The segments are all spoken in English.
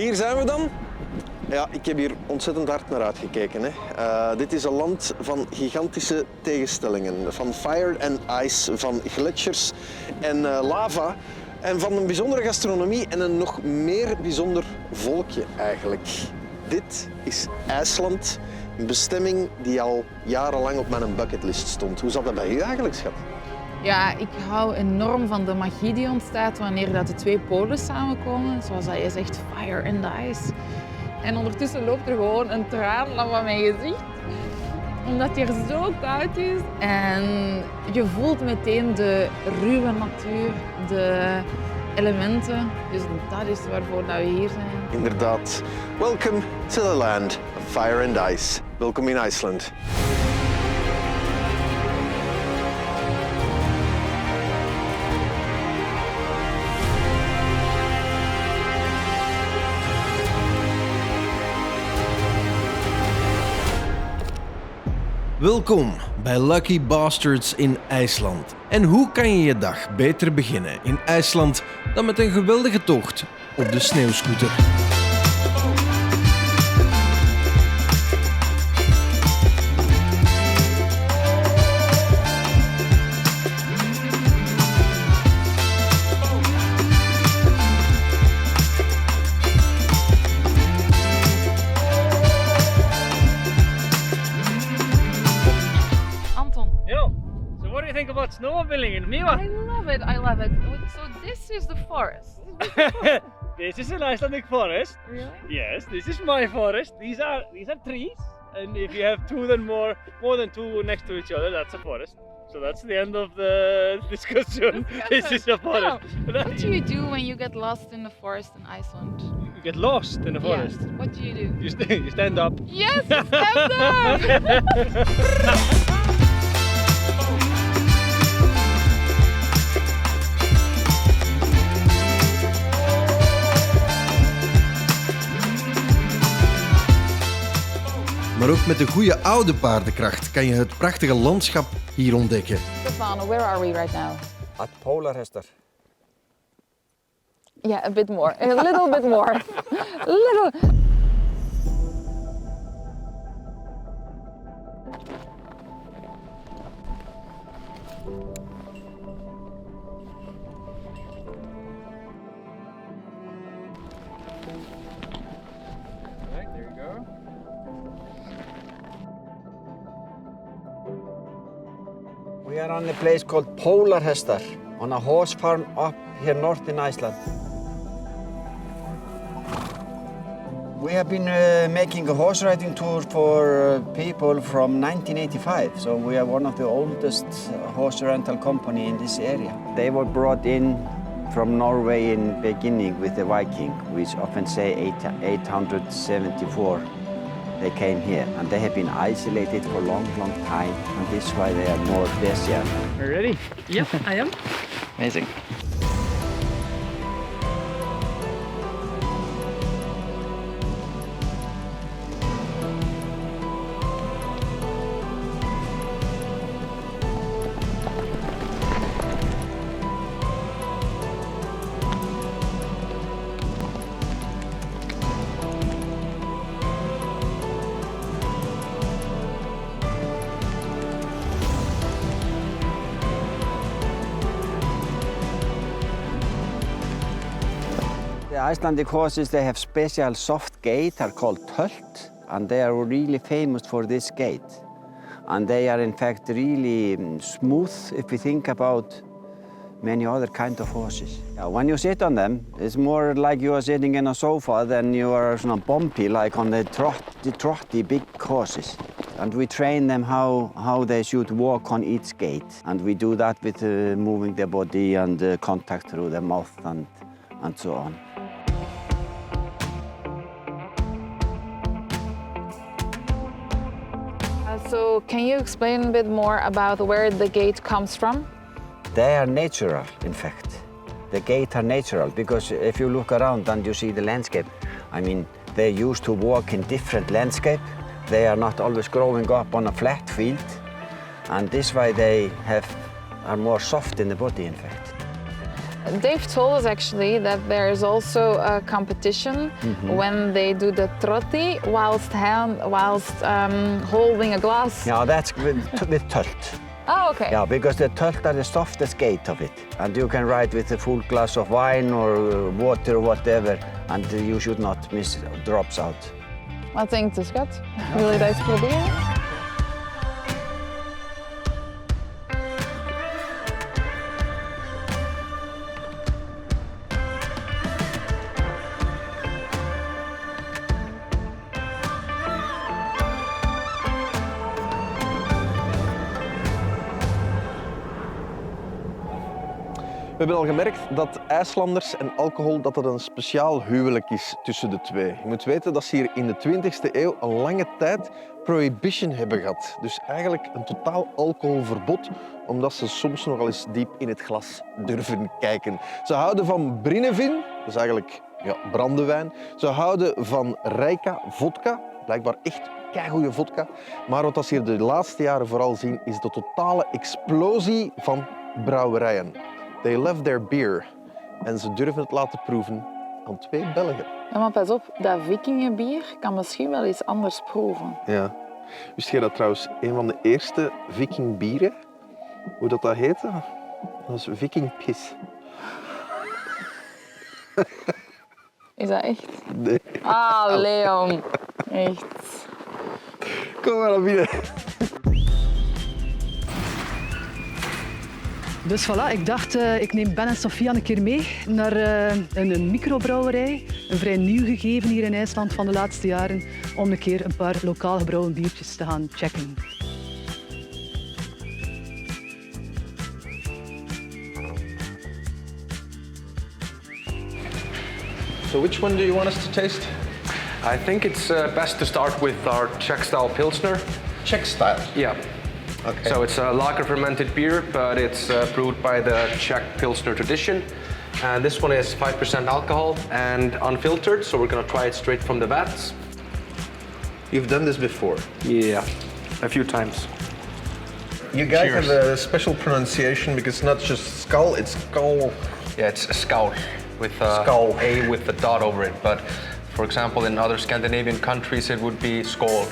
Hier zijn we dan. Ja, ik heb hier ontzettend hard naar uitgekeken. Hè. Dit is een land van gigantische tegenstellingen. Van fire and ice, van gletsjers en lava. En van een bijzondere gastronomie en een nog meer bijzonder volkje eigenlijk. Dit is IJsland, een bestemming die al jarenlang op mijn bucketlist stond. Hoe zat dat bij u eigenlijk, schat? Ja, ik hou enorm van de magie die ontstaat wanneer dat de twee polen samenkomen. Zoals dat je zegt, fire and ice. En ondertussen loopt er gewoon een traan langs mijn gezicht. Omdat het hier zo koud is. En je voelt meteen de ruwe natuur, de elementen. Dus dat is waarvoor dat we hier zijn. Inderdaad. Welcome to the land of fire and ice. Welkom in IJsland. Welkom bij Lucky Bastards in IJsland. En hoe kan je je dag beter beginnen in IJsland dan met een geweldige tocht op de sneeuwscooter? About snowmobiling in Miwa. I love it, I love it. So this is the forest. This is an Icelandic forest. Really? Yes, this is my forest. These are trees, and if you have more than two next to each other, that's a forest. So that's the end of the discussion. This is a forest. No. What do you do when you get lost in the forest in Iceland? You get lost in the forest. Yes. What do you do? You stand up. Yes, you stand up! Maar ook met de goede oude paardenkracht kan je het prachtige landschap hier ontdekken. Stefano, where are we right now? At Polarhester. Yeah, a bit more. A little bit more. A little. Right, there you go. We are on a place called Polarhester, on a horse farm up here north in Iceland. We have been making a horse riding tour for people from 1985, so we are one of the oldest horse rental company in this area. They were brought in from Norway in beginning with the Vikings, which often say 874. They came here and they have been isolated for a long time, and this is why they are more desert. Are you ready? Yep, I am. Amazing. The Icelandic horses, they have special soft gait, are called tölt, and they are really famous for this gait. And they are in fact really smooth if you think about many other kind of horses. When you sit on them, it's more like you are sitting in a sofa than you are bumpy like on the trotty big horses. And we train them how they should walk on each gait. And we do that with moving their body and contact through their mouth and so on. So can you explain a bit more about where the gait comes from? They are natural, in fact. The gait are natural, because if you look around and you see the landscape, I mean, they used to walk in different landscape. They are not always growing up on a flat field, and this way they are more soft in the body, in fact. Dave told us actually that there is also a competition when they do the trotti whilst holding a glass. Yeah, that's with tölt. Oh, okay. Yeah, because the tölt are the softest gate of it. And you can ride with a full glass of wine or water or whatever, and you should not miss drops out. Wat denkt de schat? Wil je dat eens proberen? We hebben al gemerkt dat IJslanders en alcohol dat het een speciaal huwelijk is tussen de twee. Je moet weten dat ze hier in de 20e eeuw een lange tijd prohibition hebben gehad. Dus eigenlijk een totaal alcoholverbod, omdat ze soms nogal eens diep in het glas durven kijken. Ze houden van brinnevin, dat is eigenlijk brandewijn. Ze houden van rijka vodka, blijkbaar echt keigoeie vodka. Maar wat ze hier de laatste jaren vooral zien, is de totale explosie van brouwerijen. They love their beer. En ze durven het laten proeven aan 2 Belgen. Ja, maar pas op, dat Vikingenbier kan misschien wel iets anders proeven. Ja. Wist jij dat trouwens een van de eerste Vikingbieren, hoe dat heette? Dat is Vikingpiss. Is dat echt? Nee. Ah, Leon. Echt. Kom maar naar binnen. Dus voilà, ik dacht, ik neem Ben en Sofia een keer mee naar een microbrouwerij. Een vrij nieuw gegeven hier in IJsland van de laatste jaren. Om een keer een paar lokaal gebrouwen biertjes te gaan checken. So which one do you want us to taste? I think it's best to start with our Czech-style Pilsner. Czech style. Yeah. Okay. So it's a lager fermented beer, but it's brewed by the Czech Pilsner tradition. And this one is 5% alcohol and unfiltered, so we're gonna try it straight from the vats. You've done this before? Yeah, a few times. You guys Cheers. have a special pronunciation because it's not just skull, it's skull. Yeah, it's a skull with Skål. A with the dot over it. But for example, in other Scandinavian countries, it would be skål.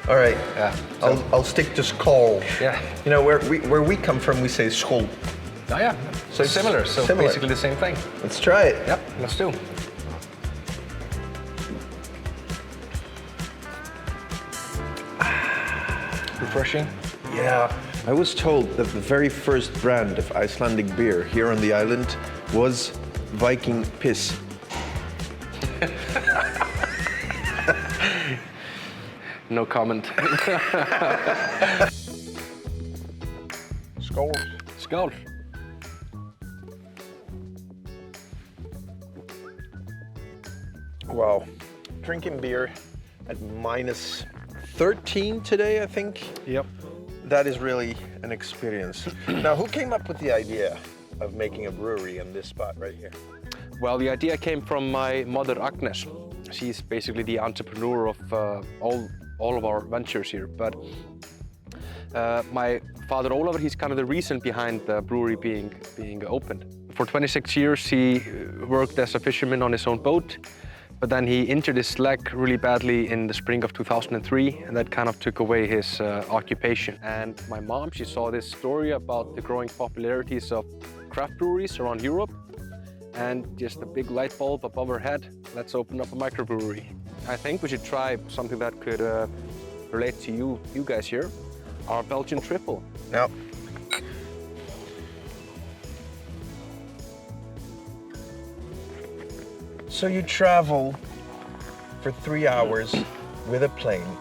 All right. Yeah. I'll stick to skull. Yeah. You know, where we come from, we say skål. Oh yeah, so it's similar. So similar. basically the same thing. Let's try it. Yep, let's do. Refreshing. Yeah. I was told that the very first brand of Icelandic beer here on the island was Viking piss. No comment. Skål. Skål. Wow. Drinking beer at minus 13 today, I think. Yep. That is really an experience. Now, who came up with the idea of making a brewery in this spot right here? Well, the idea came from my mother, Agnes. She's basically the entrepreneur of all of our ventures here. But my father, Oliver, he's kind of the reason behind the brewery being opened. For 26 years, he worked as a fisherman on his own boat. But then he injured his leg really badly in the spring of 2003, and that kind of took away his occupation. And my mom, she saw this story about the growing popularities of craft breweries around Europe, and just a big light bulb above her head, let's open up a microbrewery. I think we should try something that could relate to you guys here, our Belgian triple. Now, so you travel for 3 hours with a plane.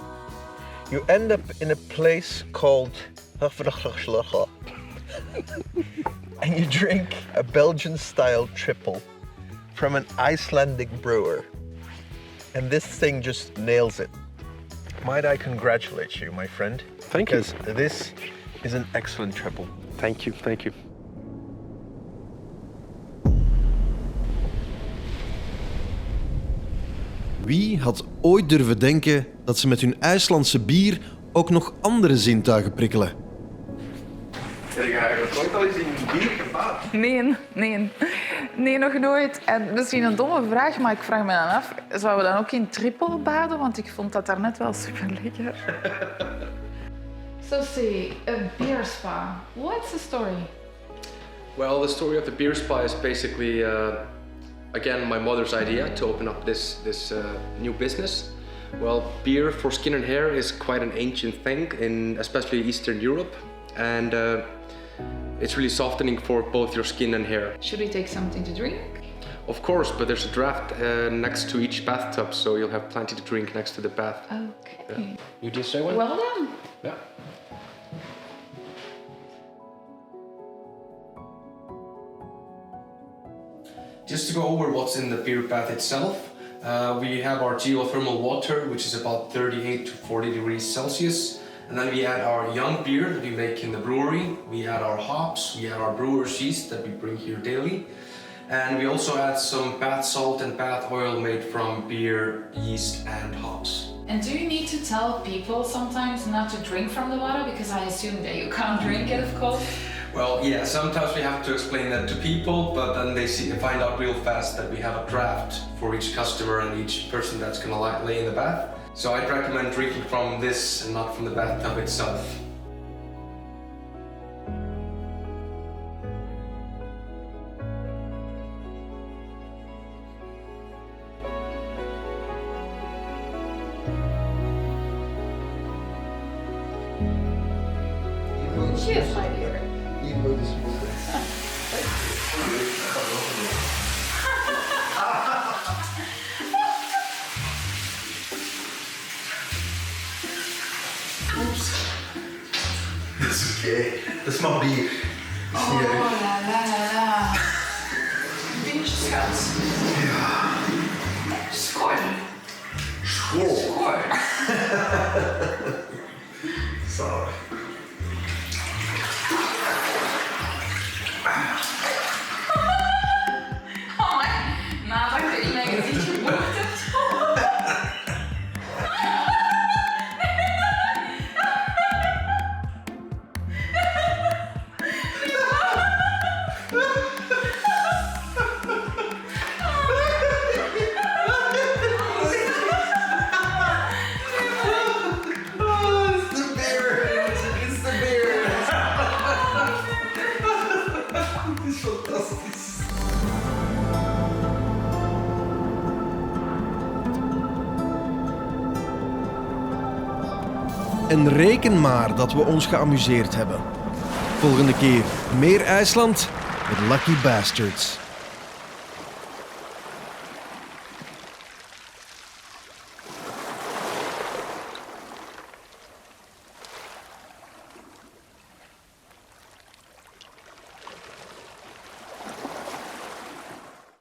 You end up in a place called and you drink a Belgian-style triple from an Icelandic brewer. And this thing just nails it. Might I congratulate you, my friend? Thank you. Because this is an excellent triple. Thank you, thank you. Wie had ooit durven denken dat ze met hun IJslandse bier ook nog andere zintuigen prikkelen? Heb je eigenlijk ooit al eens in bier gebaat? Nee. Nee, nog nooit. En misschien een domme vraag, maar ik vraag me dan af, zouden we dan ook in triple baden? Want ik vond dat daarnet wel super lekker. So say, a beer spa. What's the story? Well, the story of the beer spa is basically, again, my mother's idea to open up this new business. Well, beer for skin and hair is quite an ancient thing, in especially Eastern Europe, and it's really softening for both your skin and hair. Should we take something to drink? Of course, but there's a draft next to each bathtub, so you'll have plenty to drink next to the bath. Okay. Yeah. You just say one? Well done. Yeah. Just to go over what's in the beer bath itself, we have our geothermal water, which is about 38 to 40 degrees Celsius. And then we add our young beer that we make in the brewery. We add our hops, we add our brewer's yeast that we bring here daily. And we also add some bath salt and bath oil made from beer, yeast and hops. And do you need to tell people sometimes not to drink from the water? Because I assume that you can't drink it, of course. Well, yeah, sometimes we have to explain that to people, but then they find out real fast that we have a draft for each customer and each person that's gonna lay in the bath. So I'd recommend drinking from this and not from the bathtub itself. Cheers, my dear. Dat is oké. Dat is maar bier. Oh, la la la la. Biertje, schat. Ja. Skål. School. Skål. Zo. Oh, nadat je in mijn gezicht geboord hebt. En reken maar dat we ons geamuseerd hebben. Volgende keer meer IJsland met Lucky Bastards.